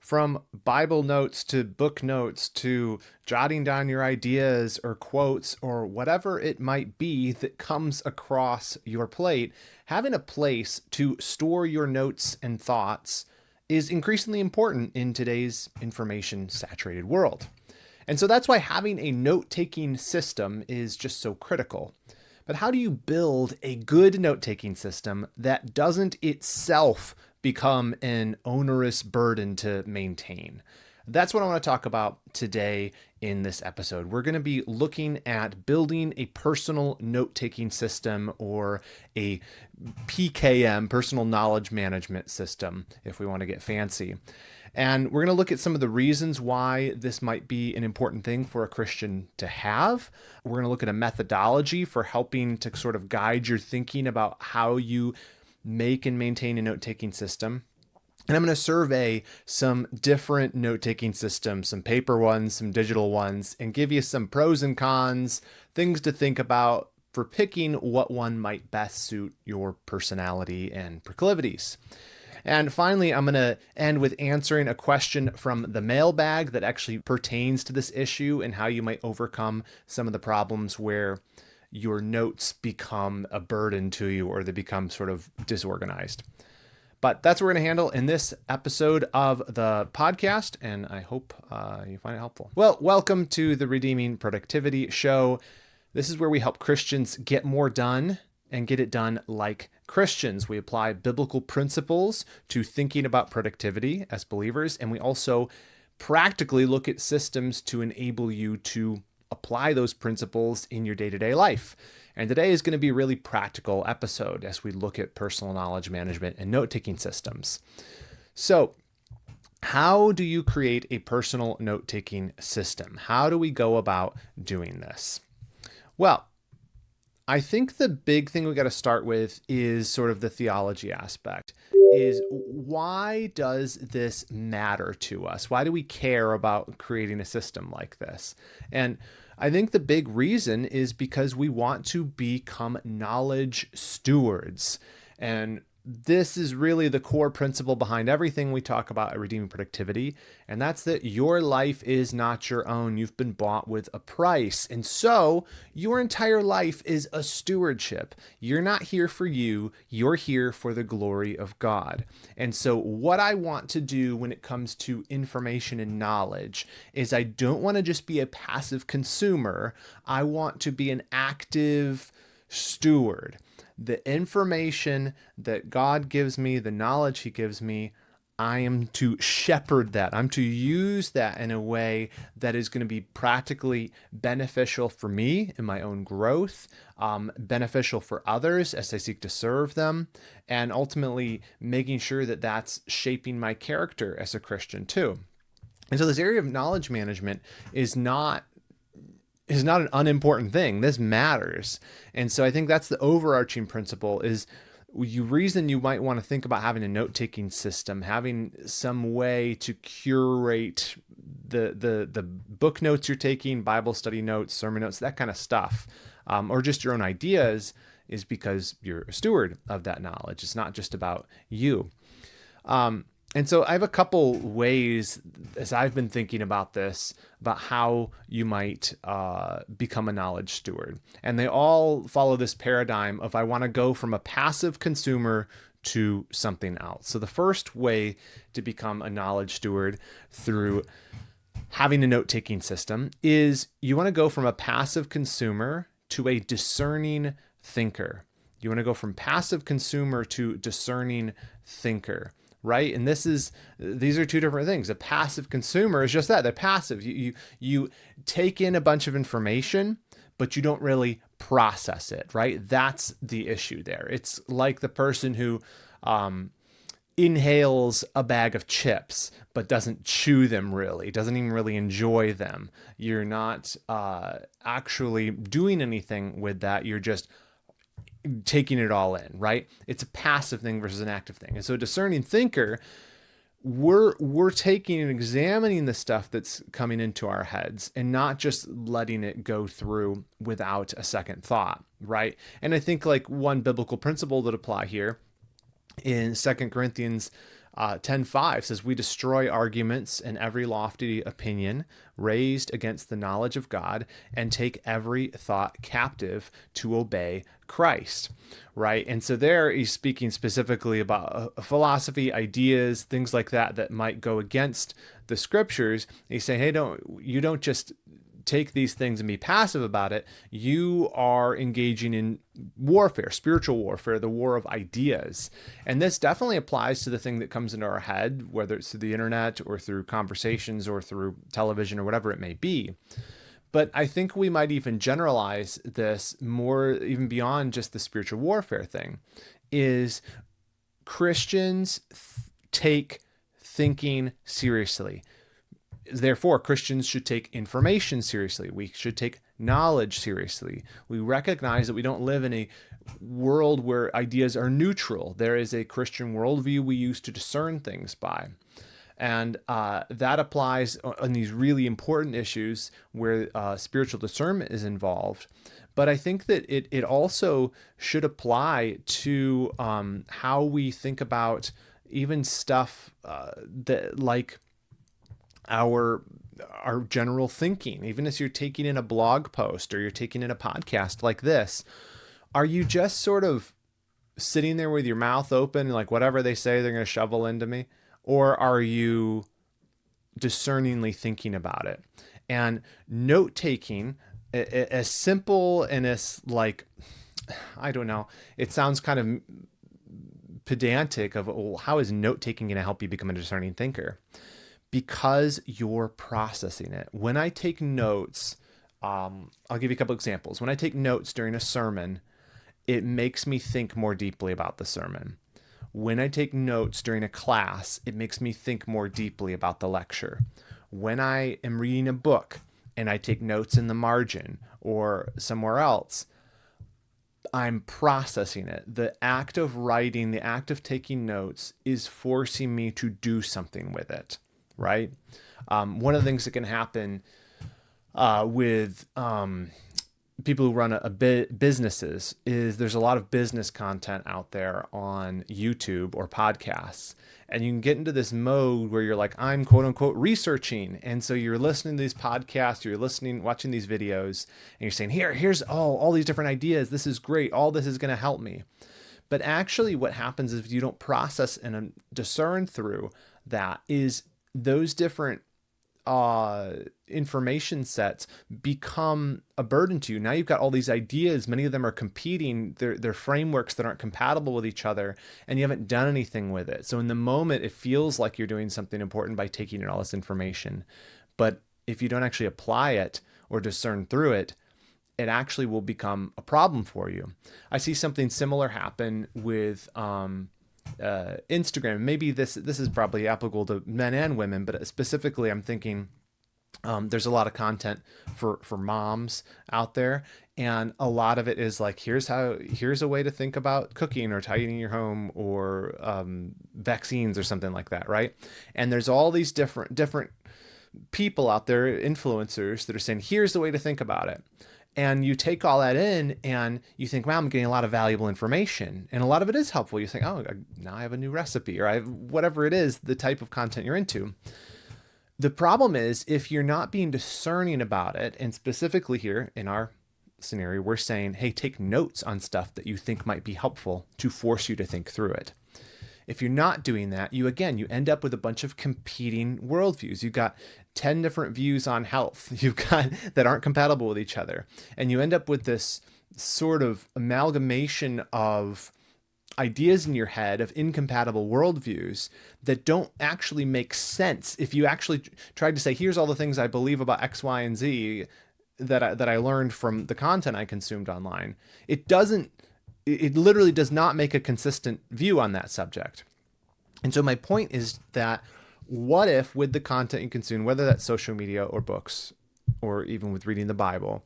From Bible notes to book notes to jotting down your ideas or quotes or whatever it might be that comes across your plate, having a place to store your notes and thoughts is increasingly important in today's information-saturated world. And so that's why having a note-taking system is just so critical. But how do you build a good note-taking system that doesn't itself become an onerous burden to maintain? That's what I want to talk about today in this episode. We're going to be looking at building a personal note-taking system, or a PKM, personal knowledge management system, if we want to get fancy. And we're going to look at some of the reasons why this might be an important thing for a Christian to have. We're going to look at a methodology for helping to sort of guide your thinking about how you make and maintain a note-taking system. And I'm going to survey some different note-taking systems, some paper ones, some digital ones, and give you some pros and cons, things to think about for picking what one might best suit your personality and proclivities. And finally, I'm going to end with answering a question from the mailbag that actually pertains to this issue and how you might overcome some of the problems where your notes become a burden to you or they become sort of disorganized. But that's what we're going to handle in this episode of the podcast, and I hope you find it helpful. Well, welcome to the Redeeming Productivity Show. This is where we help Christians get more done and get it done like Christians. We apply biblical principles to thinking about productivity as believers, and we also practically look at systems to enable you to apply those principles in your day-to-day life. And today is going to be a really practical episode as we look at personal knowledge management and note-taking systems. So, how do you create a personal note-taking system? How do we go about doing this? Well, I think the big thing we got to start with is sort of the theology aspect. Is why does this matter to us? Why do we care about creating a system like this? And I think the big reason is because we want to become knowledge stewards. And this is really the core principle behind everything we talk about at Redeeming Productivity. And that's that your life is not your own. You've been bought with a price. And so your entire life is a stewardship. You're not here for you. You're here for the glory of God. And so what I want to do when it comes to information and knowledge is I don't want to just be a passive consumer. I want to be an active steward. The information that God gives me, the knowledge He gives me, I am to shepherd that. I'm to use that in a way that is going to be practically beneficial for me in my own growth, beneficial for others as I seek to serve them, and ultimately making sure that that's shaping my character as a Christian too. And so this area of knowledge management is not an unimportant thing. This matters. And so I think that's the overarching principle is reason you might want to think about having a note-taking system, having some way to curate the book notes you're taking, Bible study notes, sermon notes, that kind of stuff, or just your own ideas, is because you're a steward of that knowledge. It's not just about you. And so I have a couple ways, as I've been thinking about this, about how you might become a knowledge steward. And they all follow this paradigm of I want to go from a passive consumer to something else. So the first way to become a knowledge steward through having a note-taking system is you want to go from a passive consumer to a discerning thinker. You want to go from passive consumer to discerning thinker. Right? And these are two different things. A passive consumer is just that. They're passive. You take in a bunch of information, but you don't really process it, right? That's the issue there. It's like the person who inhales a bag of chips, but doesn't chew them really, doesn't even really enjoy them. You're not actually doing anything with that. You're just taking it all in, right? It's a passive thing versus an active thing. And so a discerning thinker, we're taking and examining the stuff that's coming into our heads and not just letting it go through without a second thought, right? And I think like one biblical principle that apply here in 2 Corinthians 10:5 says, "We destroy arguments and every lofty opinion raised against the knowledge of God and take every thought captive to obey Christ." Right? And so there he's speaking specifically about philosophy, ideas, things like that that might go against the scriptures. He's saying, hey, you don't just take these things and be passive about it. You are engaging in warfare, spiritual warfare, the war of ideas. And this definitely applies to the thing that comes into our head, whether it's through the internet or through conversations or through television or whatever it may be. But I think we might even generalize this more, even beyond just the spiritual warfare thing, is Christians take thinking seriously. Therefore, Christians should take information seriously. We should take knowledge seriously. We recognize that we don't live in a world where ideas are neutral. There is a Christian worldview we use to discern things by. And that applies on these really important issues where spiritual discernment is involved. But I think that it also should apply to how we think about even stuff that like our general thinking. Even as you're taking in a blog post or you're taking in a podcast like this, are you just sort of sitting there with your mouth open, like whatever they say, they're going to shovel into me? Or are you discerningly thinking about it? And note taking, as simple and as like, I don't know, it sounds kind of pedantic of, well, how is note taking going to help you become a discerning thinker? Because you're processing it. When I take notes, I'll give you a couple examples. When I take notes during a sermon, it makes me think more deeply about the sermon. When I take notes during a class, it makes me think more deeply about the lecture. When I am reading a book and I take notes in the margin or somewhere else, I'm processing it. The act of writing, the act of taking notes is forcing me to do something with it, right? One of the things that can happen with people who run businesses is there's a lot of business content out there on YouTube or podcasts. And you can get into this mode where you're like, I'm quote unquote researching. And so you're listening to these podcasts, you're watching these videos, and you're saying, here's all these different ideas. This is great. All this is going to help me. But actually what happens if you don't process and discern through that is those different information sets become a burden to you. Now you've got all these ideas. Many of them are competing. They're frameworks that aren't compatible with each other, and you haven't done anything with it. So in the moment, it feels like you're doing something important by taking in all this information. But if you don't actually apply it or discern through it, it actually will become a problem for you. I see something similar happen with Instagram. Maybe this is probably applicable to men and women, but specifically I'm thinking there's a lot of content for moms out there, and a lot of it is like, here's a way to think about cooking or tidying your home or vaccines or something like that, right? And there's all these different people out there, influencers, that are saying, here's the way to think about it. And you take all that in and you think, wow, I'm getting a lot of valuable information. And a lot of it is helpful. You think, oh, now I have a new recipe, or I have whatever it is, the type of content you're into. The problem is if you're not being discerning about it, and specifically here in our scenario, we're saying, hey, take notes on stuff that you think might be helpful to force you to think through it. If you're not doing that, you end up with a bunch of competing worldviews. You've got 10 different views on health that aren't compatible with each other. And you end up with this sort of amalgamation of ideas in your head of incompatible worldviews that don't actually make sense. If you actually tried to say, here's all the things I believe about X, Y, and Z that I learned from the content I consumed online, it literally does not make a consistent view on that subject. And so my point is that what if with the content you consume, whether that's social media or books, or even with reading the Bible,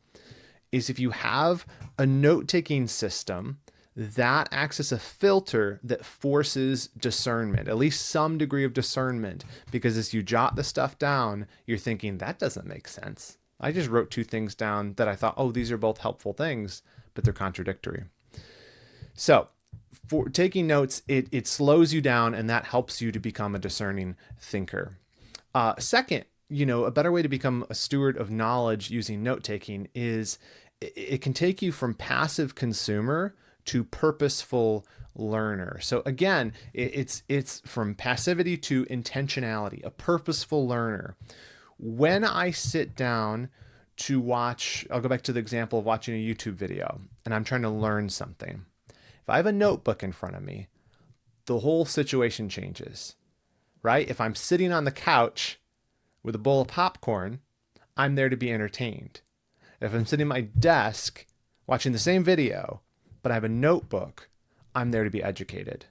is if you have a note-taking system that acts as a filter that forces discernment, at least some degree of discernment, because as you jot the stuff down, you're thinking, that doesn't make sense. I just wrote two things down that I thought, oh, these are both helpful things, but they're contradictory. So for taking notes, it slows you down, and that helps you to become a discerning thinker. Second, a better way to become a steward of knowledge using note taking is it can take you from passive consumer to purposeful learner. So again, it's from passivity to intentionality, a purposeful learner. When I sit down to watch, I'll go back to the example of watching a YouTube video and I'm trying to learn something. If I have a notebook in front of me, the whole situation changes, right? If I'm sitting on the couch with a bowl of popcorn, I'm there to be entertained. If I'm sitting at my desk watching the same video, but I have a notebook, I'm there to be educated,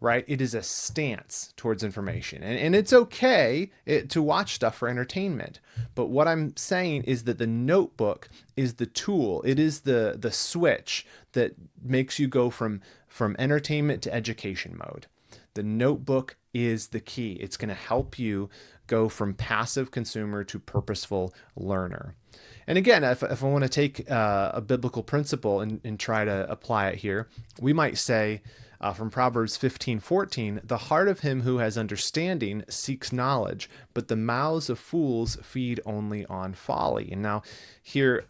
right? It is a stance towards information. And it's okay to watch stuff for entertainment. But what I'm saying is that the notebook is the tool. It is the switch that makes you go from entertainment to education mode. The notebook is the key. It's going to help you go from passive consumer to purposeful learner. And again, if I want to take a biblical principle and try to apply it here, we might say from Proverbs 15:14, the heart of him who has understanding seeks knowledge, but the mouths of fools feed only on folly. And now here,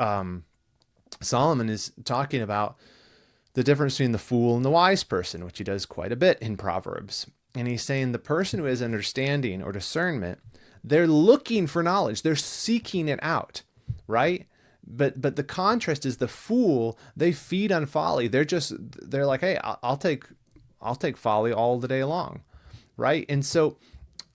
Solomon is talking about the difference between the fool and the wise person, which he does quite a bit in Proverbs. And he's saying the person who has understanding or discernment, they're looking for knowledge. They're seeking it out, right? But the contrast is the fool, they feed on folly. They're like, hey, I'll take folly all the day long, right? And so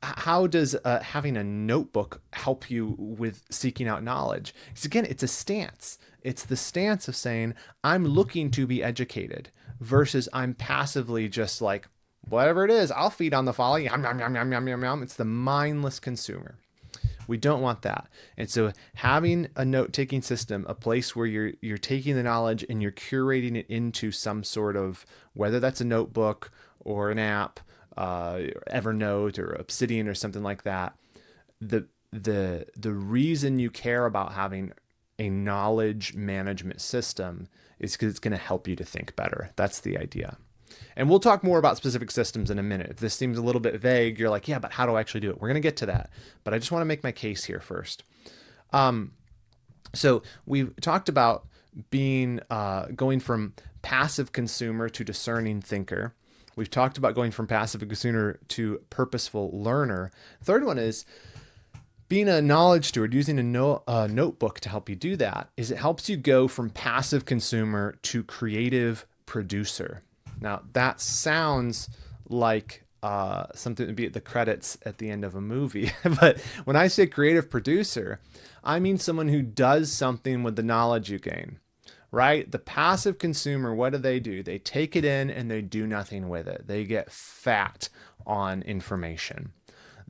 how does having a notebook help you with seeking out knowledge? Because again, it's a stance. It's the stance of saying, I'm looking to be educated versus I'm passively just like, whatever it is, I'll feed on the folly. Yum, yum, yum, yum, yum, yum, yum. It's the mindless consumer. We don't want that. And so having a note-taking system, a place where you're taking the knowledge and you're curating it into some sort of, whether that's a notebook or an app, Evernote or Obsidian or something like that, the reason you care about having a knowledge management system is because it's going to help you to think better. That's the idea. And we'll talk more about specific systems in a minute. If this seems a little bit vague, you're like, yeah, but how do I actually do it? We're going to get to that. But I just want to make my case here first. So we've talked about being going from passive consumer to discerning thinker. We've talked about going from passive consumer to purposeful learner. Third one is being a knowledge steward, using a notebook to help you do that, is it helps you go from passive consumer to creative producer. Now, that sounds like something to be at the credits at the end of a movie. But when I say creative producer, I mean someone who does something with the knowledge you gain, right? The passive consumer, what do? They take it in and they do nothing with it. They get fat on information.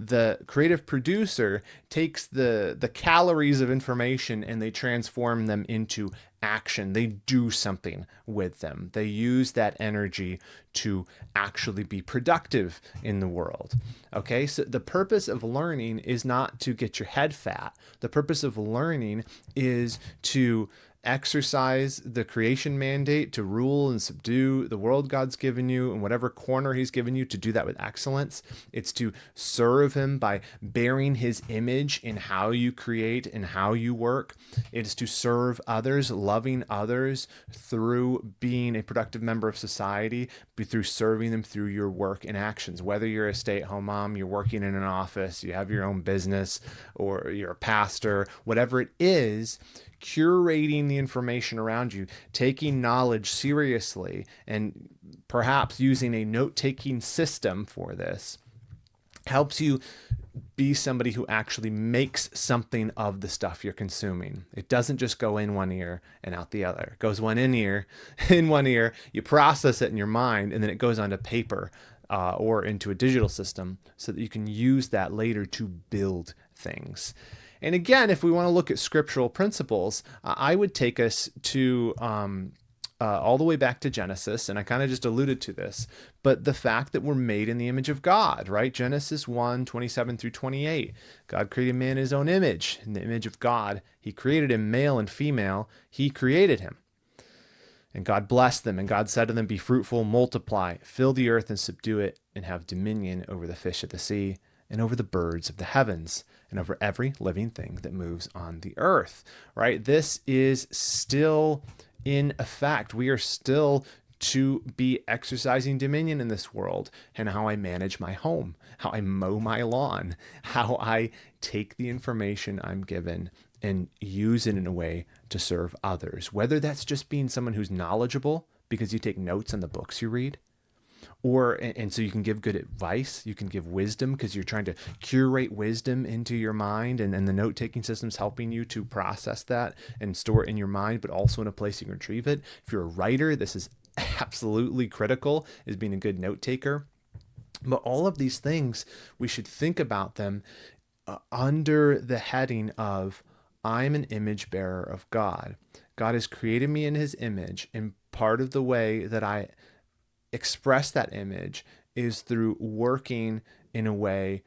The creative producer takes the calories of information and they transform them into action. They do something with them. They use that energy to actually be productive in the world. Okay, so the purpose of learning is not to get your head fat. The purpose of learning is to exercise the creation mandate to rule and subdue the world God's given you in whatever corner he's given you, to do that with excellence. It's to serve him by bearing his image in how you create and how you work. It is to serve others, loving others through being a productive member of society, through serving them through your work and actions. Whether you're a stay-at-home mom, you're working in an office, you have your own business, or you're a pastor, whatever it is, curating the information around you, taking knowledge seriously, and perhaps using a note-taking system for this helps you be somebody who actually makes something of the stuff you're consuming. It doesn't just go in one ear and out the other. It goes in one ear, you process it in your mind, and then it goes onto paper or into a digital system so that you can use that later to build things. And again, if we want to look at scriptural principles, I would take us to all the way back to Genesis, and I kind of just alluded to this, but the fact that we're made in the image of God, right? Genesis 1:27-28. God created man in his own image, in the image of God. He created him, male and female. He created him. And God blessed them, and God said to them, "Be fruitful, multiply, fill the earth and subdue it, and have dominion over the fish of the sea, and over the birds of the heavens, and over every living thing that moves on the earth." Right? This is still in effect. We are still to be exercising dominion in this world, and how I manage my home, how I mow my lawn, how I take the information I'm given and use it in a way to serve others. Whether that's just being someone who's knowledgeable because you take notes on the books you read, or and so you can give good advice, you can give wisdom because you're trying to curate wisdom into your mind, and the note-taking system's helping you to process that and store it in your mind, but also in a place you can retrieve it. If you're a writer, this is absolutely critical, is being a good note taker. But all of these things, we should think about them under the heading of, I'm an image bearer of God. God has created me in his image, and part of the way that I express that image is through working in a way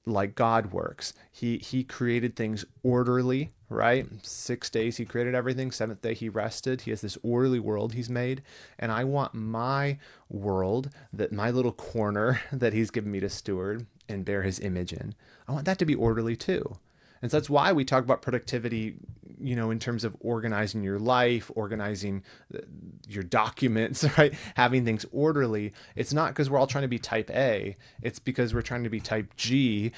like God works. He created things orderly, right? 6 days he created everything. 7th day he rested. He has this orderly world he's made. And I want my world, that my little corner that he's given me to steward and bear his image in, I want that to be orderly too. And so that's why we talk about productivity, in terms of organizing your life, organizing your documents, right? Having things orderly. It's not because we're all trying to be type A. It's because we're trying to be type G.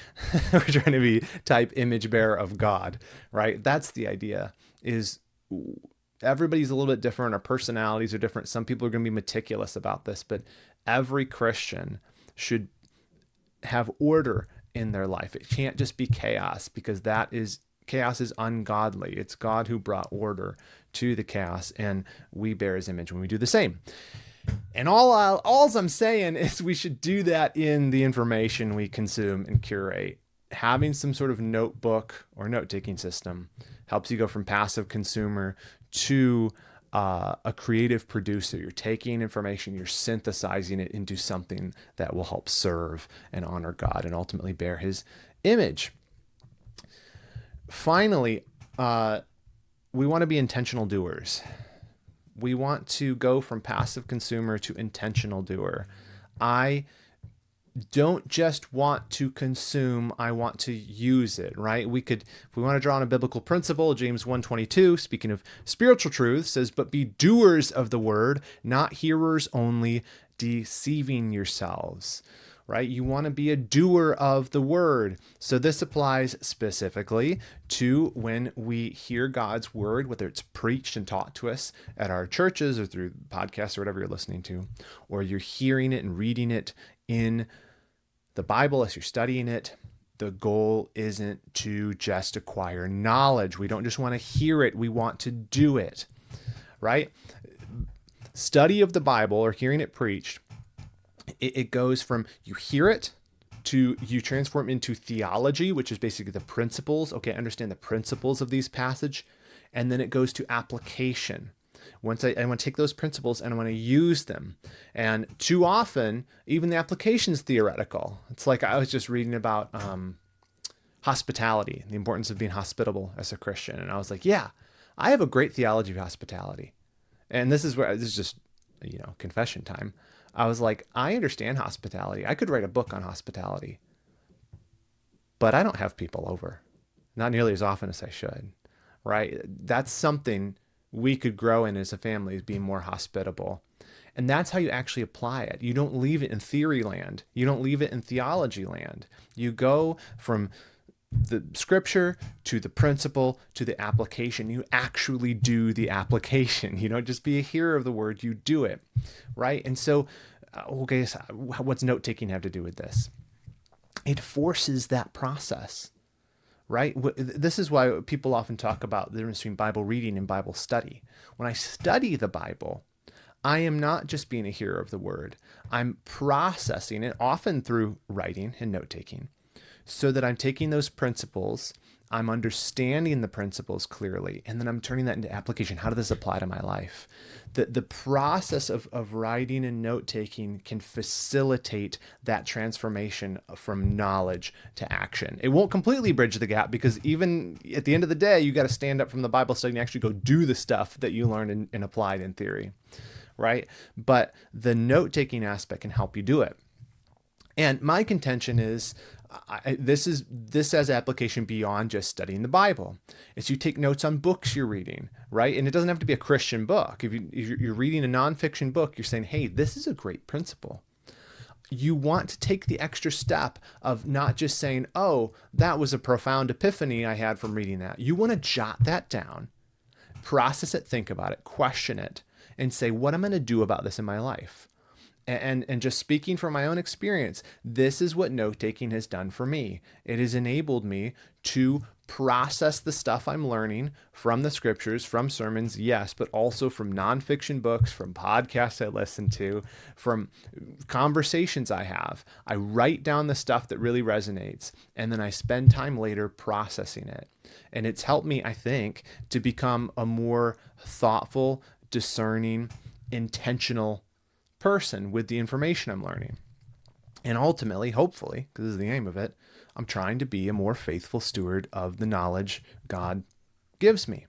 We're trying to be type image bearer of God, right? That's the idea, is everybody's a little bit different. Our personalities are different. Some people are going to be meticulous about this, but every Christian should have order in their life. It can't just be chaos, because chaos is ungodly. It's God who brought order to the chaos, and we bear his image when we do the same. And all I'm saying is we should do that in the information we consume and curate. Having some sort of notebook or note-taking system helps you go from passive consumer to a creative producer. You're taking information, you're synthesizing it into something that will help serve and honor God and ultimately bear his image. Finally, we want to be intentional doers. We want to go from passive consumer to intentional doer. I don't just want to consume, I want to use it, right? If we want to draw on a biblical principle, James 1:22, speaking of spiritual truth, says, "But be doers of the word, not hearers only, deceiving yourselves." Right? You want to be a doer of the word. So this applies specifically to when we hear God's word, whether it's preached and taught to us at our churches or through podcasts or whatever you're listening to, or you're hearing it and reading it in the Bible as you're studying it. The goal isn't to just acquire knowledge. We don't just want to hear it. We want to do it, right? Study of the Bible or hearing it preached, it goes from you hear it to you transform into theology, which is basically the principles. Okay, I understand the principles of these passage. And then it goes to application. Once I want to take those principles and I want to use them. And too often, even the application is theoretical. It's like I was just reading about hospitality, the importance of being hospitable as a Christian. And I was like, yeah, I have a great theology of hospitality. And this is just, confession time. I was like, I understand hospitality. I could write a book on hospitality, but I don't have people over, not nearly as often as I should, right? That's something we could grow in as a family, is being more hospitable. And that's how you actually apply it. You don't leave it in theory land. You don't leave it in theology land. You go from the scripture to the principle to the application. You actually do the application. You don't just be a hearer of the word, you do it, right? And so, okay, so what's note-taking have to do with this? It forces that process, right? This is why people often talk about the difference between Bible reading and Bible study. When I study the Bible, I am not just being a hearer of the word. I'm processing it, often through writing and note-taking, so that I'm taking those principles, I'm understanding the principles clearly, and then I'm turning that into application. How does this apply to my life? The process of writing and note taking can facilitate that transformation from knowledge to action. It won't completely bridge the gap, because even at the end of the day, you got to stand up from the Bible study and actually go do the stuff that you learned and applied in theory, right? But the note taking aspect can help you do it. And my contention is, this has application beyond just studying the Bible. It's you take notes on books you're reading, right? And it doesn't have to be a Christian book. If you're reading a nonfiction book, you're saying, hey, this is a great principle. You want to take the extra step of not just saying, oh, that was a profound epiphany I had from reading that. You want to jot that down, process it, think about it, question it, and say, what am I going to do about this in my life? And just speaking from my own experience, this is what note-taking has done for me. It has enabled me to process the stuff I'm learning from the scriptures, from sermons, yes, but also from nonfiction books, from podcasts I listen to, from conversations I have. I write down the stuff that really resonates, and then I spend time later processing it. And it's helped me, I think, to become a more thoughtful, discerning, intentional person with the information I'm learning. And ultimately, hopefully, because this is the aim of it, I'm trying to be a more faithful steward of the knowledge God gives me.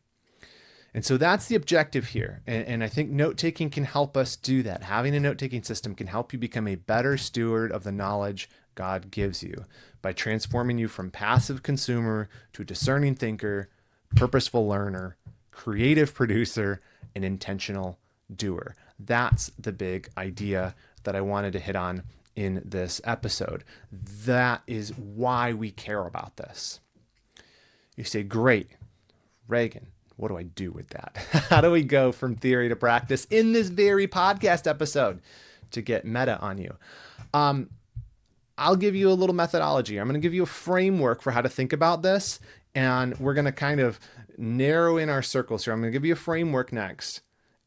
And so that's the objective here. And I think note-taking can help us do that. Having a note-taking system can help you become a better steward of the knowledge God gives you by transforming you from passive consumer to a discerning thinker, purposeful learner, creative producer, and intentional doer. That's the big idea that I wanted to hit on in this episode. That is why we care about this. You say, great, Reagan, what do I do with that? How do we go from theory to practice in this very podcast episode to get meta on you? I'll give you a little methodology. I'm going to give you a framework for how to think about this, and we're going to kind of narrow in our circles here. I'm going to give you a framework next.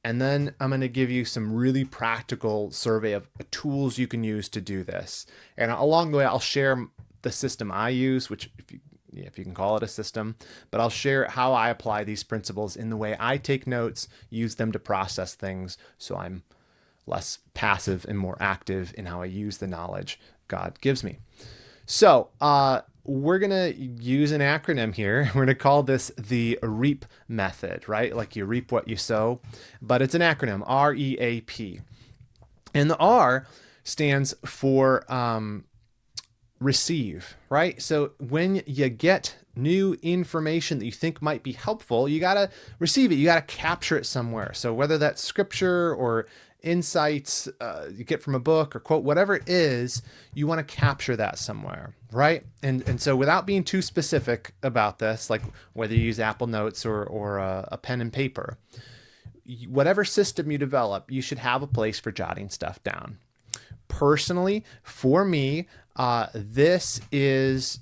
And then I'm going to give you some really practical survey of tools you can use to do this. And along the way, I'll share the system I use, which if you can call it a system, but I'll share how I apply these principles in the way I take notes, use them to process things, so I'm less passive and more active in how I use the knowledge God gives me. So, we're going to use an acronym here. We're going to call this the REAP method, right? Like you reap what you sow, but it's an acronym, REAP. And the R stands for receive, right? So when you get new information that you think might be helpful, you got to receive it. You got to capture it somewhere. So whether that's scripture or insights you get from a book or quote, whatever it is, you want to capture that somewhere, right? And so without being too specific about this, like whether you use Apple Notes or a pen and paper, whatever system you develop, you should have a place for jotting stuff down. Personally, for me, this is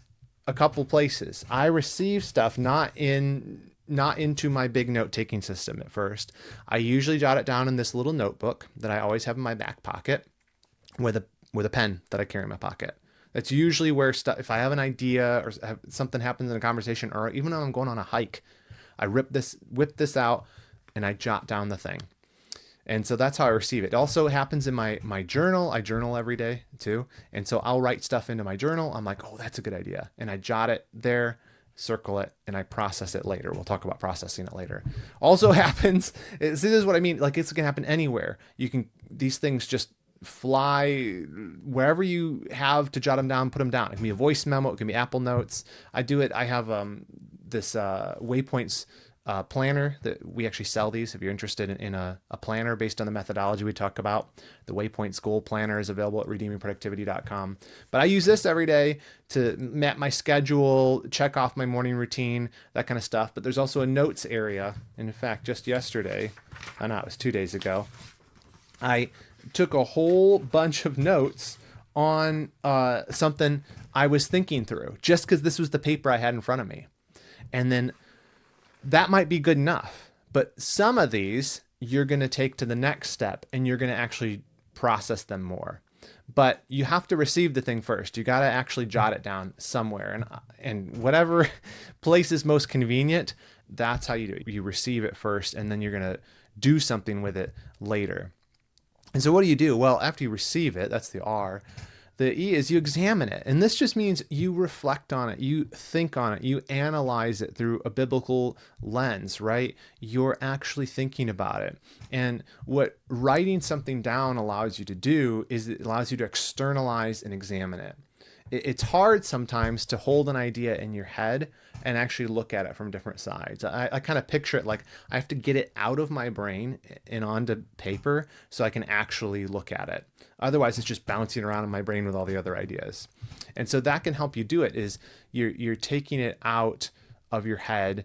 a couple places. I receive stuff not into my big note-taking system at first. I usually jot it down in this little notebook that I always have in my back pocket with a pen that I carry in my pocket. That's usually where stuff, if I have an idea or something happens in a conversation, or even when I'm going on a hike, I whip this out and I jot down the thing. And so that's how I receive it. It also happens in my journal. I journal every day too. And so I'll write stuff into my journal. I'm like, oh, that's a good idea. And I jot it there, circle it, and I process it later. We'll talk about processing it later. Also happens, this is what I mean, like it's going to happen anywhere. These things just fly wherever you have to jot them down, put them down. It can be a voice memo. It can be Apple Notes. I do it. I have this Waypoints planner that we actually sell these. If you're interested in a planner based on the methodology we talk about, the Waypoints Goal Planner is available at redeemingproductivity.com. But I use this every day to map my schedule, check off my morning routine, that kind of stuff. But there's also a notes area. And in fact, just yesterday, it was 2 days ago, I took a whole bunch of notes on something I was thinking through, just because this was the paper I had in front of me. And then that might be good enough, but some of these you're going to take to the next step and you're going to actually process them more. but you have to receive the thing first. You got to actually jot it down somewhere, and whatever place is most convenient, that's how you do it. You receive it first, and then you're going to do something with it later. And so what do you do? Well, after you receive it, that's the R. The E is you examine it. And this just means you reflect on it, you think on it, you analyze it through a biblical lens, right? You're actually thinking about it. And what writing something down allows you to do is it allows you to externalize and examine it. It's hard sometimes to hold an idea in your head and actually look at it from different sides. I kind of picture it like I have to get it out of my brain and onto paper so I can actually look at it. Otherwise, it's just bouncing around in my brain with all the other ideas. And so that can help you do it, is you're taking it out of your head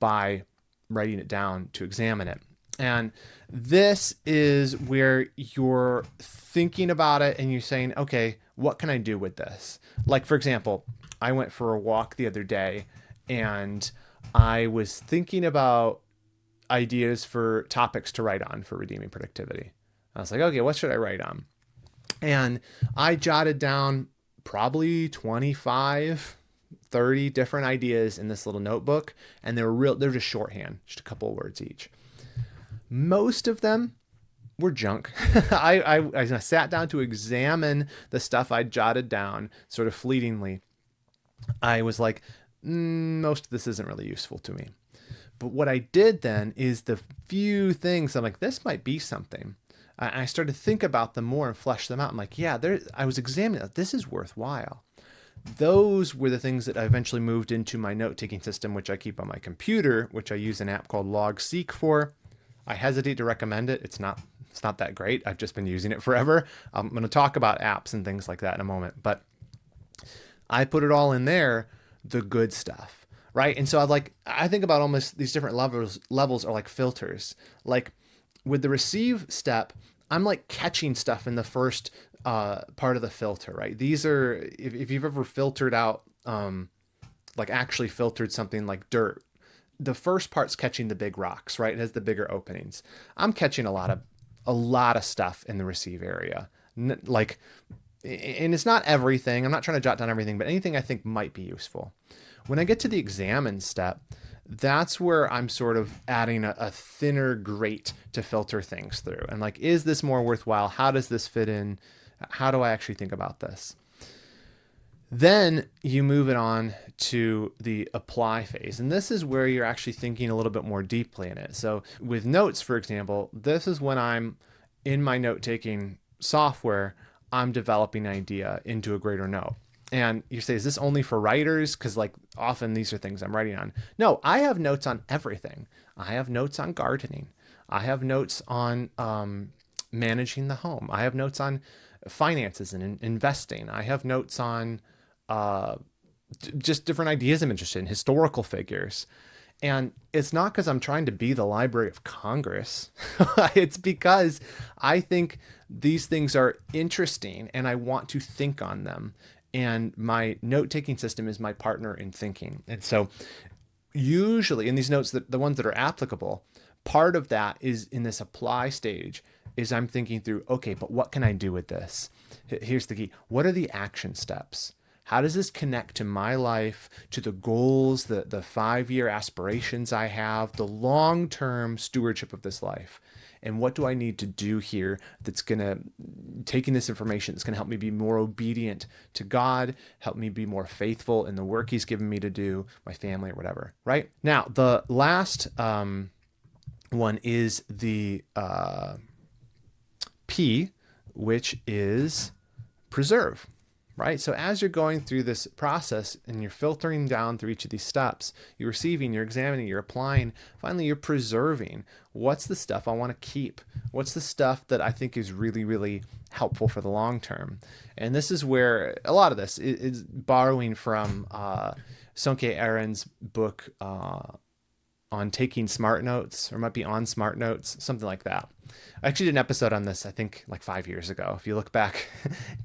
by writing it down to examine it. And this is where you're thinking about it and you're saying, okay, what can I do with this? Like, for example, I went for a walk the other day and I was thinking about ideas for topics to write on for redeeming productivity. I was like, okay, what should I write on? And I jotted down probably 25, 30 different ideas in this little notebook. And they're just shorthand, just a couple of words each. Most of them were junk. I sat down to examine the stuff I jotted down sort of fleetingly. I was like, most of this isn't really useful to me. But what I did then is the few things I'm like, this might be something. I started to think about them more and flesh them out. I'm like, yeah, I was examining that. This is worthwhile. Those were the things that I eventually moved into my note-taking system, which I keep on my computer, which I use an app called LogSeek for. I hesitate to recommend it. It's not that great. I've just been using it forever. I'm going to talk about apps and things like that in a moment, but I put it all in there, the good stuff, right? And so I think about almost these different levels are like filters. Like with the receive step, I'm like catching stuff in the first part of the filter, right? These are, if you've ever filtered out, like actually filtered something like dirt, the first part's catching the big rocks, right? It has the bigger openings. I'm catching a lot of stuff in the receive area. Like, and it's not everything. I'm not trying to jot down everything, but anything I think might be useful. When I get to the examine step, that's where I'm sort of adding a thinner grate to filter things through. And like, is this more worthwhile? How does this fit in? How do I actually think about this? Then you move it on to the apply phase. And this is where you're actually thinking a little bit more deeply in it. So with notes, for example, this is when I'm in my note-taking software, I'm developing an idea into a greater note. And you say, is this only for writers? Because like often these are things I'm writing on. No, I have notes on everything. I have notes on gardening. I have notes on managing the home. I have notes on finances and investing. I have notes on just different ideas I'm interested in, historical figures. And it's not because I'm trying to be the Library of Congress. It's because I think these things are interesting and I want to think on them. And my note-taking system is my partner in thinking. And so usually in these notes, the ones that are applicable, part of that is in this apply stage is I'm thinking through, okay, but what can I do with this? Here's the key. What are the action steps? How does this connect to my life, to the goals, the 5-year aspirations I have, the long-term stewardship of this life? And what do I need to do here that's going to, taking this information, that's going to help me be more obedient to God, help me be more faithful in the work he's given me to do, my family or whatever, right? Now, the last one is the P, which is preserve. Right? So as you're going through this process and you're filtering down through each of these steps, you're receiving, you're examining, you're applying, finally you're preserving. What's the stuff I want to keep? What's the stuff that I think is really, really helpful for the long term? And this is where a lot of this is borrowing from Sonke Aaron's book on taking smart notes, or it might be on smart notes, something like that. I actually did an episode on this, I think like 5 years ago. If you look back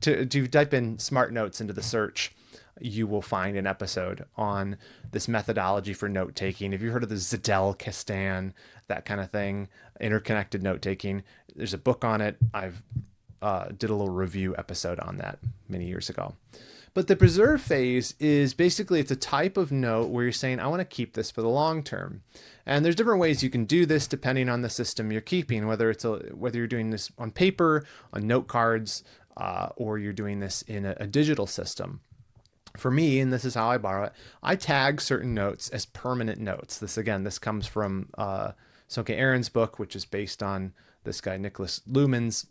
to type in smart notes into the search, you will find an episode on this methodology for note taking. If you've heard of the Zettel-Kasten, that kind of thing, interconnected note taking, there's a book on it. I've did a little review episode on that many years ago. But the preserve phase is basically, it's a type of note where you're saying, I want to keep this for the long term. And there's different ways you can do this depending on the system you're keeping, whether you're doing this on paper, on note cards, or you're doing this in a digital system. For me, and this is how I borrow it, I tag certain notes as permanent notes. This comes from Soke Aaron's book, which is based on this guy Nicholas Luhmann's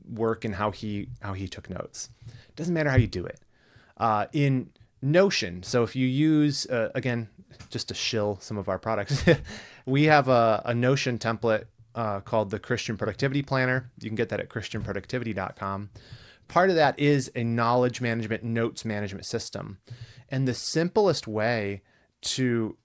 work and how he took notes. It doesn't matter how you do it. In Notion, so if you use, again, just to shill some of our products, we have a Notion template called the Christian Productivity Planner. You can get that at christianproductivity.com. Part of that is a knowledge management, notes management system. And the simplest way to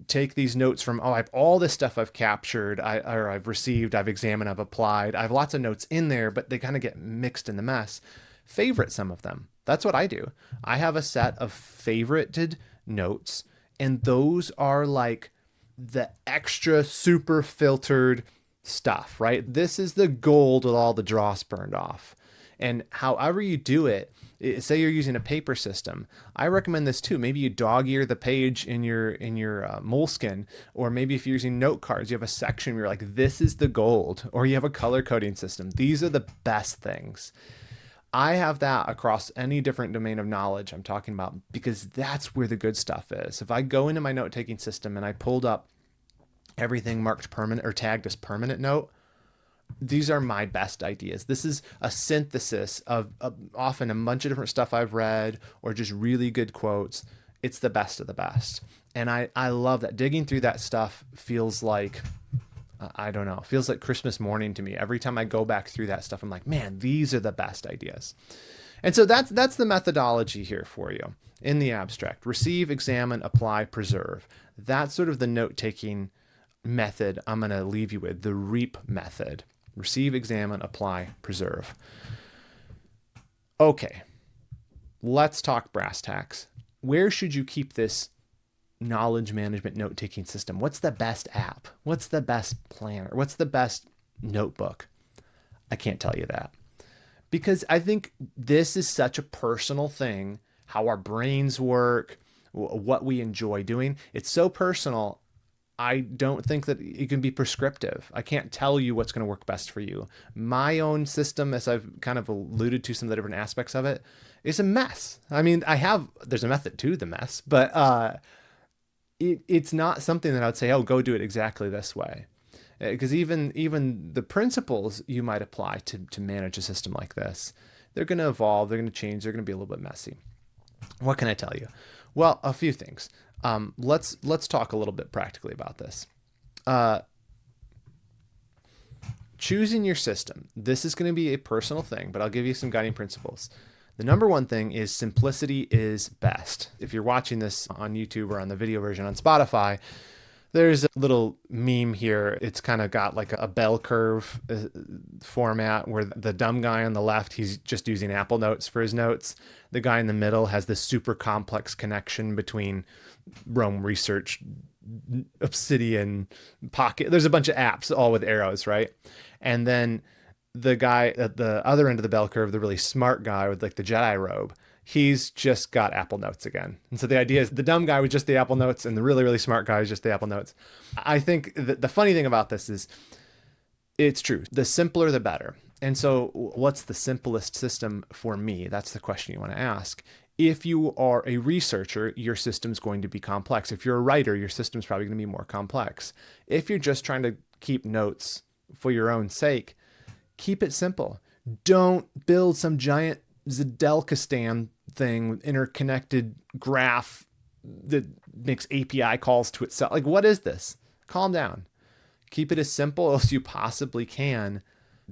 take these notes from, I have all this stuff I've captured, I've received, I've examined, I've applied, I have lots of notes in there, but they kind of get mixed in the mess. Favorite some of them. That's what I do. I have a set of favorited notes, and those are like the extra super filtered stuff, right? This is the gold with all the dross burned off. And however you do it, say you're using a paper system, I recommend this too. Maybe you dog ear the page in your Moleskine, or maybe if you're using Notecards, you have a section where you're like, this is the gold, or you have a color coding system. These are the best things. I have that across any different domain of knowledge I'm talking about, because that's where the good stuff is. If I go into my note-taking system and I pulled up everything marked permanent or tagged as permanent note, these are my best ideas. This is a synthesis of often a bunch of different stuff I've read or just really good quotes. It's the best of the best. And I love that. Digging through that stuff feels like, I don't know, feels like Christmas morning to me. Every time I go back through that stuff, I'm like, man, these are the best ideas. And so that's the methodology here for you in the abstract. Receive, examine, apply, preserve. That's sort of the note-taking method I'm going to leave you with, the REAP method. Receive, examine, apply, preserve. Okay, let's talk brass tacks. Where should you keep this knowledge management note-taking system? What's the best app? What's the best planner? What's the best notebook? I can't tell you that, because I think this is such a personal thing, how our brains work, what we enjoy doing. It's so personal. I don't think that it can be prescriptive. I can't tell you what's going to work best for you. My own system, as I've kind of alluded to some of the different aspects of it, is a mess. I mean, there's a method to the mess, but it's not something that I would say, oh, go do it exactly this way. Because even the principles you might apply to manage a system like this, they're going to evolve, they're going to change, they're going to be a little bit messy. What can I tell you? Well, a few things. Let's talk a little bit practically about this. Choosing your system. This is going to be a personal thing, but I'll give you some guiding principles. The number one thing is simplicity is best. If you're watching this on YouTube or on the video version on Spotify, there's a little meme here. It's kind of got like a bell curve format where the dumb guy on the left, he's just using Apple Notes for his notes. The guy in the middle has this super complex connection between Rome Research, Obsidian, Pocket. There's a bunch of apps all with arrows, right? And then the guy at the other end of the bell curve, the really smart guy with like the Jedi robe, he's just got Apple Notes again. And so the idea is the dumb guy with just the Apple Notes and the really, really smart guy is just the Apple Notes. I think the funny thing about this is it's true. The simpler, the better. And so what's the simplest system for me? That's the question you want to ask. If you are a researcher, your system's going to be complex. If you're a writer, your system's probably going to be more complex. If you're just trying to keep notes for your own sake, keep it simple. Don't build some giant Zadeldkistan thing with interconnected graph that makes API calls to itself. Like, what is this? Calm down. Keep it as simple as you possibly can,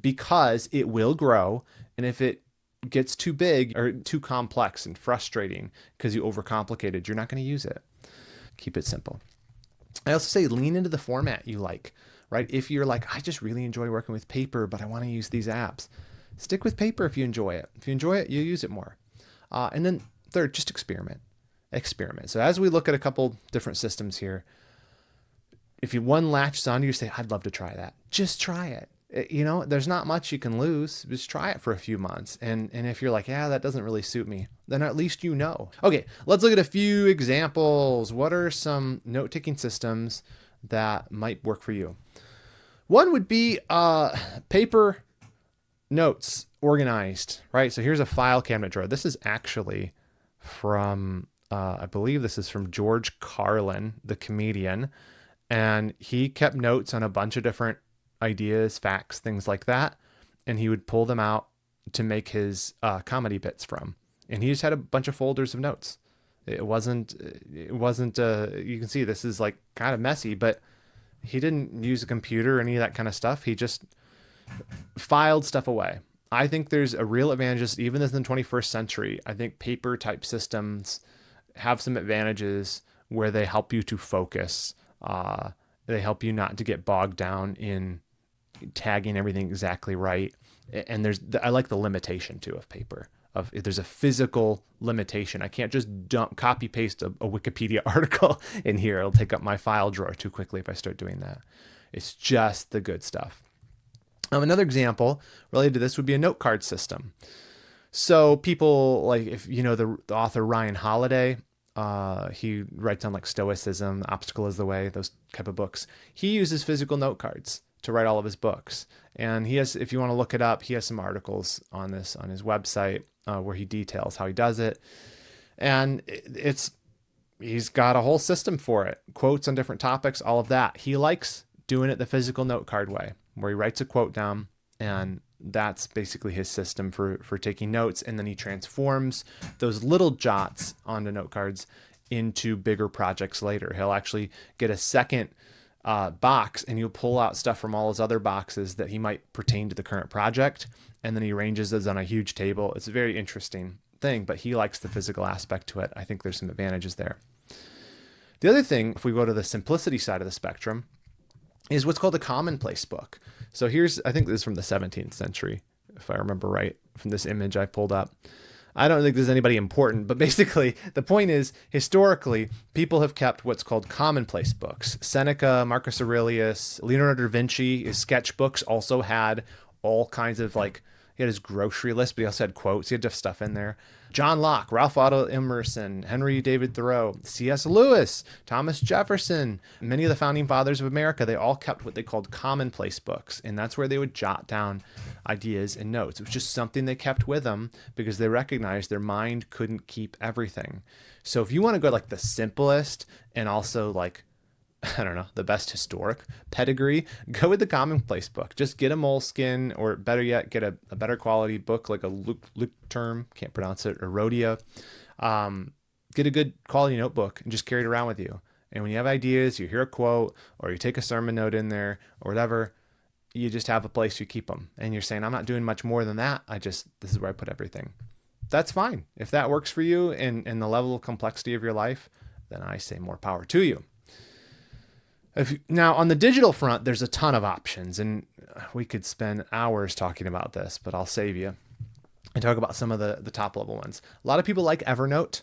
because it will grow. And if it gets too big or too complex and frustrating because you overcomplicated, you're not going to use it. Keep it simple. I also say lean into the format you like, right? If you're like, I just really enjoy working with paper, but I want to use these apps, stick with paper if you enjoy it. If you enjoy it, you use it more. And then third, just experiment. So as we look at a couple different systems here, if one latches on you, say, I'd love to try that. Just try it. there's not much you can lose. Just try it for a few months. And if you're like, yeah, that doesn't really suit me, then at least you know. Okay, let's look at a few examples. What are some note-taking systems that might work for you? One would be paper notes organized, right? So here's a file cabinet drawer. This is actually from, I believe this is from George Carlin, the comedian. And he kept notes on a bunch of different ideas, facts, things like that. And he would pull them out to make his comedy bits from. And he just had a bunch of folders of notes. It wasn't, you can see this is like kind of messy, but he didn't use a computer or any of that kind of stuff. He just filed stuff away. I think there's a real advantage, even in the 21st century. I think paper type systems have some advantages where they help you to focus. They help you not to get bogged down in tagging everything exactly right. And I like the limitation too of paper. If there's a physical limitation, I can't just copy paste a Wikipedia article in here. It'll take up my file drawer too quickly if I start doing that. It's just the good stuff. Another example related to this would be a note card system. So people like, if you know the author Ryan Holiday, he writes on like Stoicism, Obstacle is the Way, those type of books. He uses physical note cards to write all of his books. And he has, if you want to look it up, he has some articles on this on his website where he details how he does it. And he's got a whole system for it, quotes on different topics, all of that. He likes doing it the physical note card way, where he writes a quote down, and that's basically his system for taking notes. And then he transforms those little jots onto note cards into bigger projects later. He'll actually get a second box, and you'll pull out stuff from all his other boxes that he might pertain to the current project. And then he arranges those on a huge table. It's a very interesting thing, but he likes the physical aspect to it. I think there's some advantages there. The other thing, if we go to the simplicity side of the spectrum, is what's called a commonplace book. So I think this is from the 17th century, if I remember right, from this image I pulled up. I don't think there's anybody important, but basically the point is, historically, people have kept what's called commonplace books. Seneca, Marcus Aurelius, Leonardo da Vinci, his sketchbooks also had all kinds of he had his grocery list, but he also had quotes. He had different stuff in there. John Locke, Ralph Waldo Emerson, Henry David Thoreau, C.S. Lewis, Thomas Jefferson, many of the founding fathers of America, they all kept what they called commonplace books. And that's where they would jot down ideas and notes. It was just something they kept with them because they recognized their mind couldn't keep everything. So if you want to go the simplest and also the best historic pedigree, go with the commonplace book. Just get a moleskin, or better yet, get a better quality book like a Luke term, can't pronounce it, or Rhodia. Get a good quality notebook and just carry it around with you. And when you have ideas, you hear a quote, or you take a sermon note in there, or whatever, you just have a place you keep them. And you're saying, I'm not doing much more than that. This is where I put everything. That's fine. If that works for you and the level of complexity of your life, then I say more power to you. Now, on the digital front, there's a ton of options, and we could spend hours talking about this, but I'll save you and talk about some of the top level ones. A lot of people like Evernote.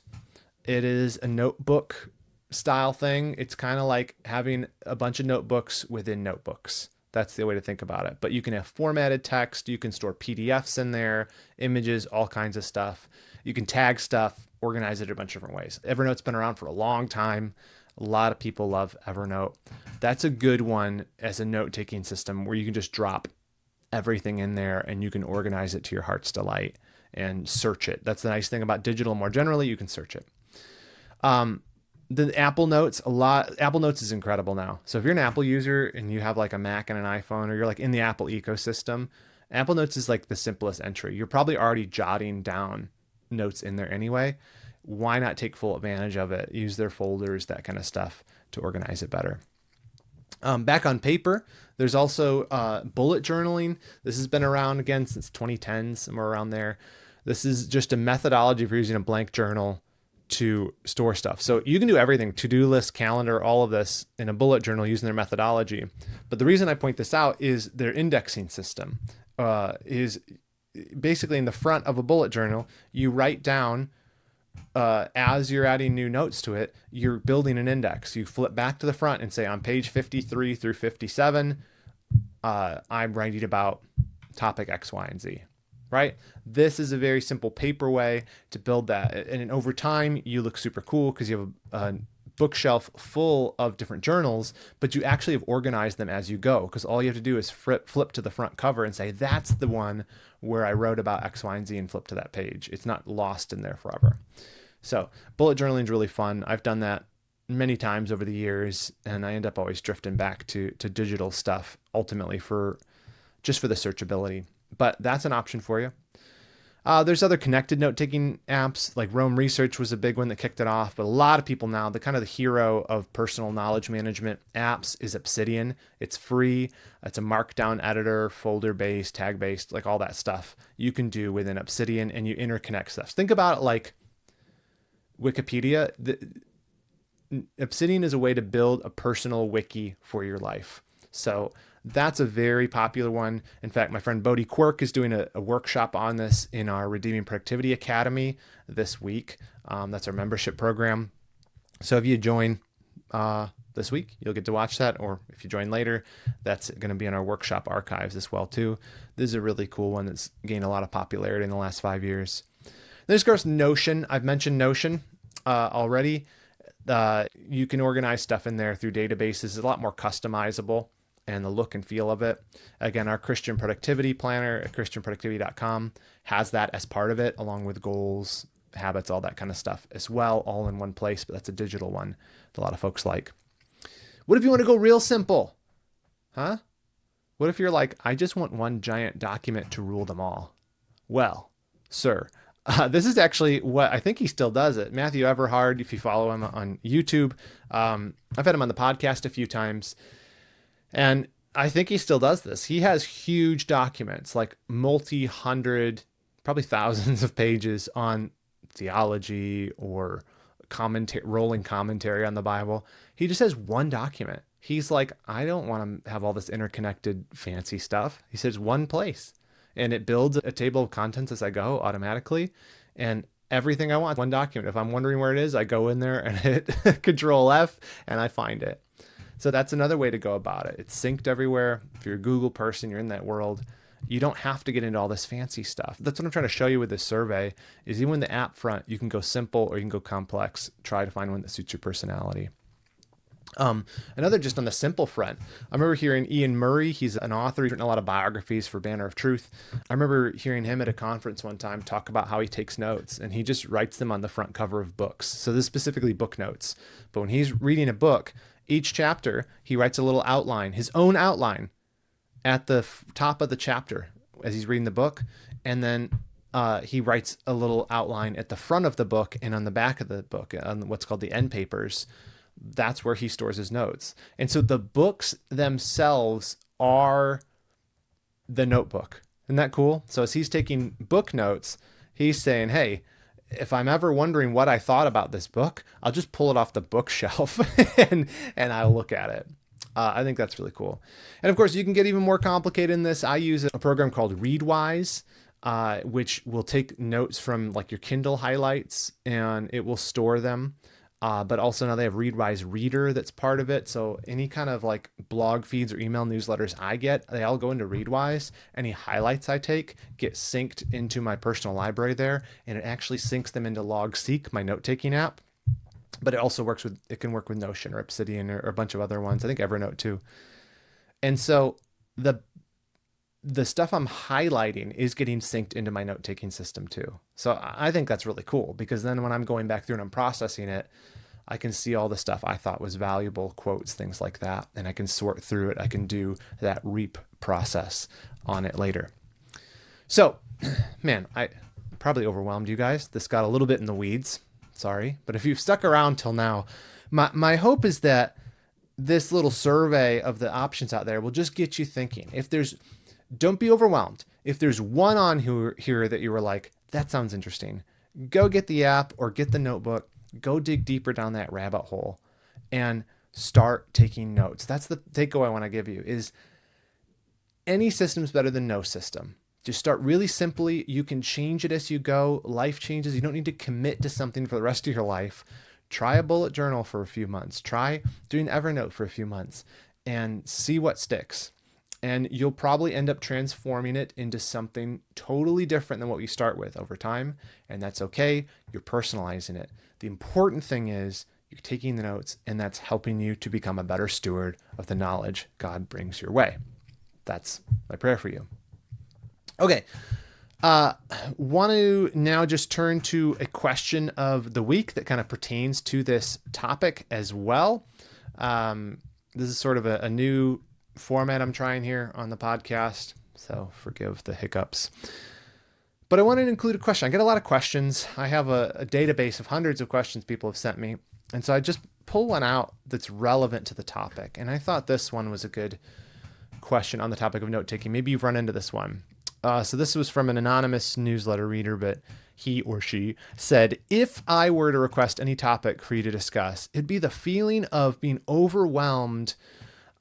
It is a notebook style thing. It's kind of like having a bunch of notebooks within notebooks. That's the way to think about it. But you can have formatted text. You can store PDFs in there, images, all kinds of stuff. You can tag stuff, organize it a bunch of different ways. Evernote's been around for a long time. A lot of people love Evernote. That's a good one as a note-taking system where you can just drop everything in there and you can organize it to your heart's delight and search it. That's the nice thing about digital. More generally, you can search it. The Apple Notes, Apple Notes is incredible now. So if you're an Apple user and you have a Mac and an iPhone, or you're in the Apple ecosystem, Apple Notes is the simplest entry. You're probably already jotting down notes in there anyway. Why not take full advantage of it? Use their folders, that kind of stuff to organize it better. Back on paper, there's also bullet journaling. This has been around again since 2010, somewhere around there. This is just a methodology for using a blank journal to store stuff. So you can do everything, to-do list, calendar, all of this in a bullet journal using their methodology. But the reason I point this out is their indexing system is basically in the front of a bullet journal. You write down as you're adding new notes to it, you're building an index. You flip back to the front and say, on page 53 through 57, I'm writing about topic X, Y, and Z, right? This is a very simple paper way to build that. And over time, you look super cool because you have a bookshelf full of different journals, but you actually have organized them as you go, because all you have to do is flip to the front cover and say, that's the one where I wrote about X, Y, and Z, and flip to that page. It's not lost in there forever. So bullet journaling is really fun. I've done that many times over the years, and I end up always drifting back to digital stuff ultimately for the searchability. But that's an option for you. There's other connected note-taking apps, like Roam Research was a big one that kicked it off. But a lot of people now, the hero of personal knowledge management apps is Obsidian. It's free. It's a markdown editor, folder-based, tag-based, like all that stuff you can do within Obsidian, and you interconnect stuff. Think about it like Wikipedia. Obsidian is a way to build a personal wiki for your life. So that's a very popular one. In fact, my friend Bodie Quirk is doing a workshop on this in our Redeeming Productivity Academy this week. That's our membership program. So if you join this week, you'll get to watch that. Or if you join later, that's going to be in our workshop archives as well too. This is a really cool one that's gained a lot of popularity in the last 5 years. There's, of course, Notion. I've mentioned Notion already. You can organize stuff in there through databases. It's a lot more customizable, and the look and feel of it. Again, our Christian Productivity Planner at christianproductivity.com has that as part of it, along with goals, habits, all that kind of stuff as well, all in one place. But that's a digital one that a lot of folks like. What if you want to go real simple? Huh? What if you're like, I just want one giant document to rule them all? Well, sir, this is actually what I think he still does it. Matthew Everhard, if you follow him on YouTube, I've had him on the podcast a few times, and I think he still does this. He has huge documents, like multi-hundred, probably thousands of pages on theology or rolling commentary on the Bible. He just has one document. He's like, I don't want to have all this interconnected fancy stuff. He says one place, and it builds a table of contents as I go automatically. And everything I want, one document. If I'm wondering where it is, I go in there and hit Control F and I find it. So that's another way to go about it. It's synced everywhere. If you're a Google person, you're in that world. You don't have to get into all this fancy stuff. That's what I'm trying to show you with this survey, is even in the app front, you can go simple or you can go complex. Try to find one that suits your personality. Another just on the simple front, I remember hearing Ian Murray. He's an author. He's written a lot of biographies for Banner of Truth. I remember hearing him at a conference one time talk about how he takes notes, and he just writes them on the front cover of books. So this is specifically book notes. But when he's reading a book, each chapter, he writes a little outline, his own outline, at the top of the chapter as he's reading the book. And then he writes a little outline at the front of the book and on the back of the book, on what's called the end papers. That's where he stores his notes. And so the books themselves are the notebook. Isn't that cool? So as he's taking book notes, he's saying, hey, if I'm ever wondering what I thought about this book, I'll just pull it off the bookshelf and I'll look at it. I think that's really cool. And of course, you can get even more complicated in this. I use a program called Readwise, which will take notes from like your Kindle highlights and it will store them. But also now they have Readwise Reader that's part of it. So any kind of like blog feeds or email newsletters I get, they all go into Readwise. Any highlights I take get synced into my personal library there, and it actually syncs them into LogSeek, my note-taking app. But it can work with Notion or Obsidian or a bunch of other ones. I think Evernote too. And so the stuff I'm highlighting is getting synced into my note-taking system too. So I think that's really cool, because then when I'm going back through and I'm processing it, I can see all the stuff I thought was valuable, quotes, things like that, and I can sort through it. I can do that reap process on it later. So, man, I probably overwhelmed you guys. This got a little bit in the weeds. Sorry. But if you've stuck around till now, my hope is that this little survey of the options out there will just get you thinking. Don't be overwhelmed. If there's one on here that you were like, that sounds interesting, go get the app or get the notebook, go dig deeper down that rabbit hole and start taking notes. That's the takeaway I want to give you, is any system's better than no system. Just start really simply. You can change it as you go. Life changes. You don't need to commit to something for the rest of your life. Try a bullet journal for a few months. Try doing Evernote for a few months and see what sticks. And you'll probably end up transforming it into something totally different than what you start with over time. And that's okay. You're personalizing it. The important thing is you're taking the notes, and that's helping you to become a better steward of the knowledge God brings your way. That's my prayer for you. Okay. Want to now just turn to a question of the week that kind of pertains to this topic as well. This is sort of a new format I'm trying here on the podcast, so forgive the hiccups. But I wanted to include a question. I get a lot of questions. I have a database of hundreds of questions people have sent me. And so I just pull one out that's relevant to the topic. And I thought this one was a good question on the topic of note taking. Maybe you've run into this one. So this was from an anonymous newsletter reader, but he or she said, if I were to request any topic for you to discuss, it'd be the feeling of being overwhelmed,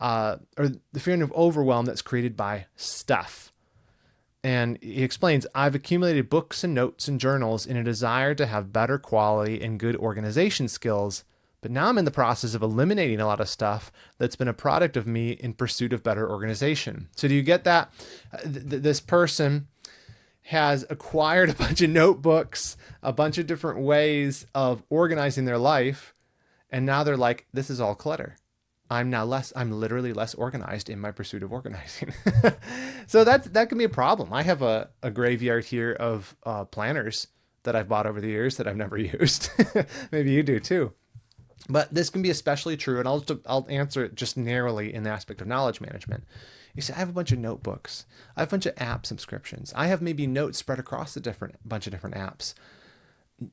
or the feeling of overwhelm that's created by stuff. And he explains, I've accumulated books and notes and journals in a desire to have better quality and good organization skills. But now I'm in the process of eliminating a lot of stuff that's been a product of me in pursuit of better organization. So do you get that? This person has acquired a bunch of notebooks, a bunch of different ways of organizing their life. And now they're like, this is all clutter. I'm literally less organized in my pursuit of organizing. So that can be a problem. I have a graveyard here of planners that I've bought over the years that I've never used. Maybe you do too. But this can be especially true, and I'll answer it just narrowly in the aspect of knowledge management. You say, I have a bunch of notebooks. I have a bunch of app subscriptions. I have maybe notes spread across bunch of different apps.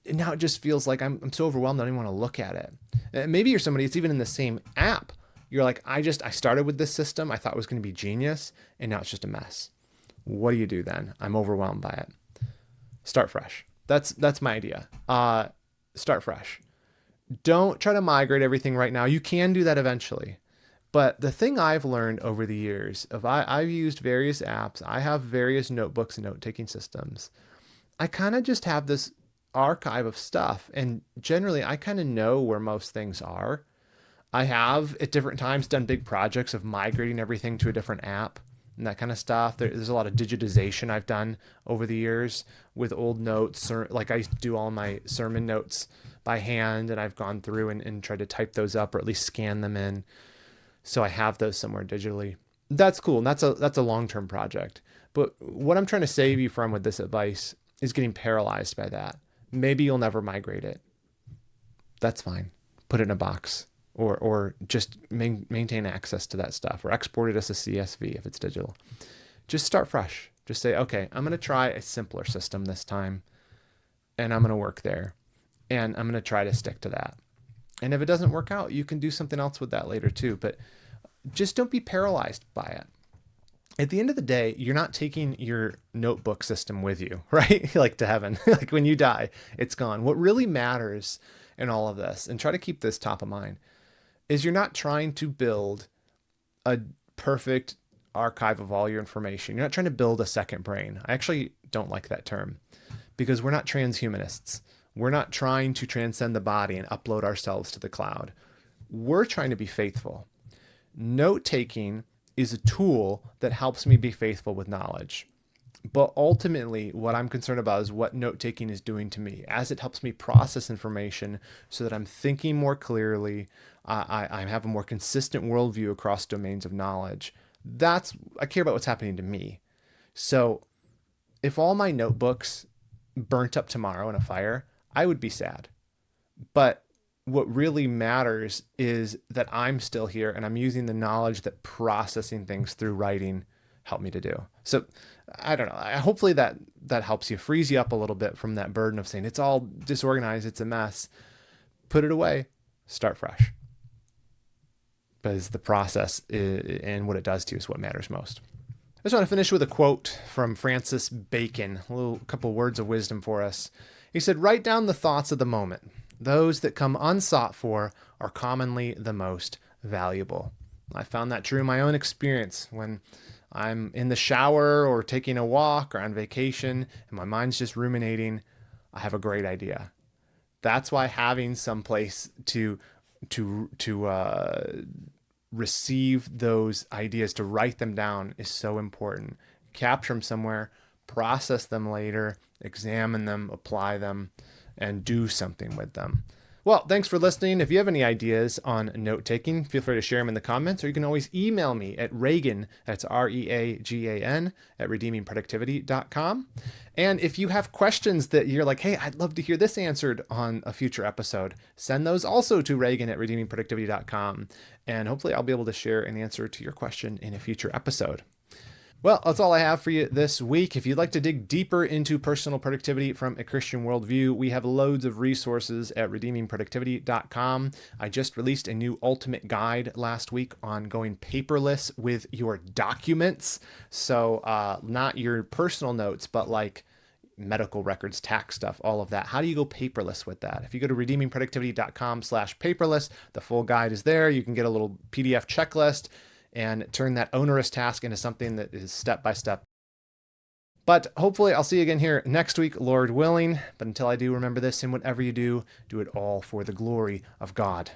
And now it just feels like I'm so overwhelmed I don't even want to look at it. Maybe you're somebody, it's even in the same app. You're like, I started with this system. I thought it was going to be genius, and now it's just a mess. What do you do then? I'm overwhelmed by it. Start fresh. That's my idea. Start fresh. Don't try to migrate everything right now. You can do that eventually. But the thing I've learned over the years I've used various apps. I have various notebooks and note-taking systems. I kind of just have this archive of stuff. And generally, I kind of know where most things are. I have at different times done big projects of migrating everything to a different app and that kind of stuff. There's a lot of digitization I've done over the years with old notes, or like I do all my sermon notes by hand, and I've gone through and tried to type those up or at least scan them in. So I have those somewhere digitally. That's cool. And that's a long-term project. But what I'm trying to save you from with this advice is getting paralyzed by that. Maybe you'll never migrate it. That's fine. Put it in a box. Or just maintain access to that stuff, or export it as a CSV if it's digital. Just start fresh. Just say, okay, I'm going to try a simpler system this time, and I'm going to work there, and I'm going to try to stick to that. And if it doesn't work out, you can do something else with that later too. But just don't be paralyzed by it. At the end of the day, you're not taking your notebook system with you, right? Like to heaven. Like when you die, it's gone. What really matters in all of this, and try to keep this top of mind, is you're not trying to build a perfect archive of all your information. You're not trying to build a second brain. I actually don't like that term, because we're not transhumanists. We're not trying to transcend the body and upload ourselves to the cloud. We're trying to be faithful. Note-taking is a tool that helps me be faithful with knowledge. But ultimately, what I'm concerned about is what note-taking is doing to me as it helps me process information so that I'm thinking more clearly. I have a more consistent worldview across domains of knowledge. I care about what's happening to me. So if all my notebooks burnt up tomorrow in a fire, I would be sad. But what really matters is that I'm still here and I'm using the knowledge that processing things through writing helped me to do. So I don't know. Hopefully that helps you, frees you up a little bit from that burden of saying it's all disorganized, it's a mess. Put it away, start fresh. Because the process and what it does to you is what matters most. I just want to finish with a quote from Francis Bacon, a couple words of wisdom for us. He said, "Write down the thoughts of the moment. Those that come unsought for are commonly the most valuable." I found that true in my own experience when I'm in the shower or taking a walk or on vacation and my mind's just ruminating. I have a great idea. That's why having some place to receive those ideas, to write them down is so important. Capture them somewhere, process them later, examine them, apply them, and do something with them. Well, thanks for listening. If you have any ideas on note taking, feel free to share them in the comments, or you can always email me at Reagan, that's Reagan, at redeemingproductivity.com. And if you have questions that you're like, hey, I'd love to hear this answered on a future episode, send those also to Reagan at redeemingproductivity.com. And hopefully I'll be able to share an answer to your question in a future episode. Well, that's all I have for you this week. If you'd like to dig deeper into personal productivity from a Christian worldview, we have loads of resources at redeemingproductivity.com. I just released a new ultimate guide last week on going paperless with your documents. So not your personal notes, but like medical records, tax stuff, all of that. How do you go paperless with that? If you go to redeemingproductivity.com/paperless, the full guide is there. You can get a little PDF checklist and turn that onerous task into something that is step by step. But hopefully I'll see you again here next week, Lord willing. But until I do, remember this: in whatever you do, do it all for the glory of God.